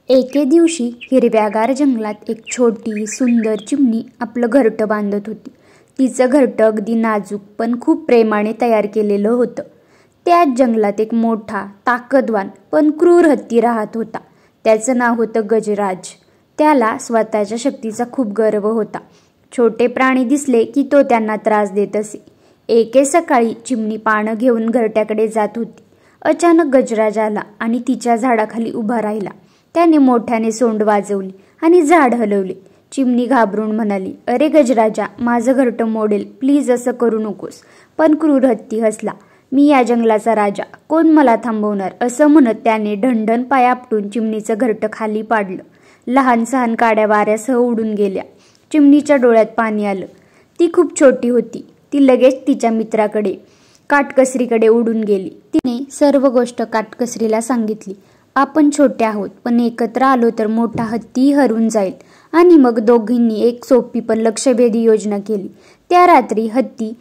एके दिवशी हिरव्यागार जंगलात एक छोटी सुंदर चिमणी आपलं घरटं बांधत होती. तिचं घरटं अगदी नाजूक पण खूप प्रेमाने तयार केलेलं होतं. त्याच जंगलात एक मोठा, ताकदवान पण क्रूर हत्ती राहत होता. त्याचं नाव होतं गजराज. त्याला स्वतःच्या शक्तीचा खूप गर्व होता. छोटे प्राणी दिसले की तो त्यांना त्रास देत असे. एके सकाळी चिमणी पानं घेऊन घरट्याकडे जात होती. अचानक गजराज आला आणि तिच्या झाडाखाली उभा राहिला. त्याने मोठ्याने सोंड वाजवली आणि झाड हलवले. चिमणी घाबरून म्हणाली, "अरे गजराजा, माझं घरटं मोडेल, प्लीज असं करू नकोस." पण क्रूर हत्ती हसला. "मी या जंगलाचा राजा, कोण मला थांबवणार?" असं म्हणत त्याने ढणढण पाय आपटून चिमणीचं घरटं खाली पाडलं. लहान सहान काड्या वाऱ्यासह उडून गेल्या. चिमणीच्या डोळ्यात पाणी आलं. ती खूप छोटी होती. ती लगेच तिच्या मित्राकडे काटकसरीकडे उडून गेली. तिने सर्व गोष्ट काटकसरीला सांगितली. "आपण छोटे आहोत, पण एकत्र आलो तर मोठा हत्ती हरवून जाईल." आणि मग दोघींनी एक सोपी पण लक्षवेधी योजना केली. त्या रात्री हत्ती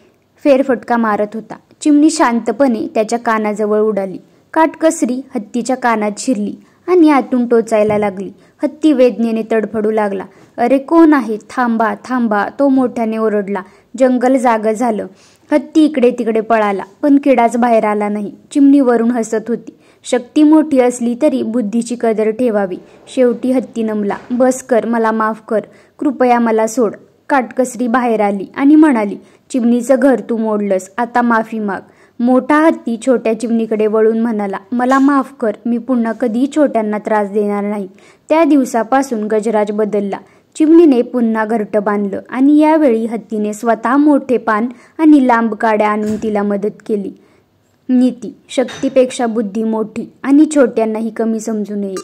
फेरफटका मारत होता. चिमणी शांतपणे त्याच्या कानाजवळ उडाली. काटकसरी हत्तीच्या कानात शिरली आणि आतून टोचायला लागली. हत्ती वेदनेने तडफडू लागला. "अरे कोण आहे? थांबा, थांबा!" तो मोठ्याने ओरडला. जंगल जागं झालं. हत्ती इकडे तिकडे पळाला, पण किडाच बाहेर आला नाही. चिमणी वरून हसत होती. शक्ती मोठी असली तरी बुद्धीची कदर ठेवावी. शेवटी हत्ती नमला. "बस कर, मला माफ कर, कृपया मला सोड." काटकसरी बाहेर आली आणि म्हणाली, "चिमणीचं घर तू मोडलंस, आता माफी माग." मोठा हत्ती छोट्या चिमणीकडे वळून म्हणाला, "मला माफ कर, मी पुन्हा कधीही छोट्यांना त्रास देणार नाही." त्या दिवसापासून गजराज बदलला. चिमणीने पुन्हा घरटं बांधलं आणि यावेळी हत्तीने स्वतः मोठे पान आणि लांब काड्या आणून तिला मदत केली. नीती: शक्तीपेक्षा बुद्धी मोठी आणि छोट्यांनाही कमी समजू नये.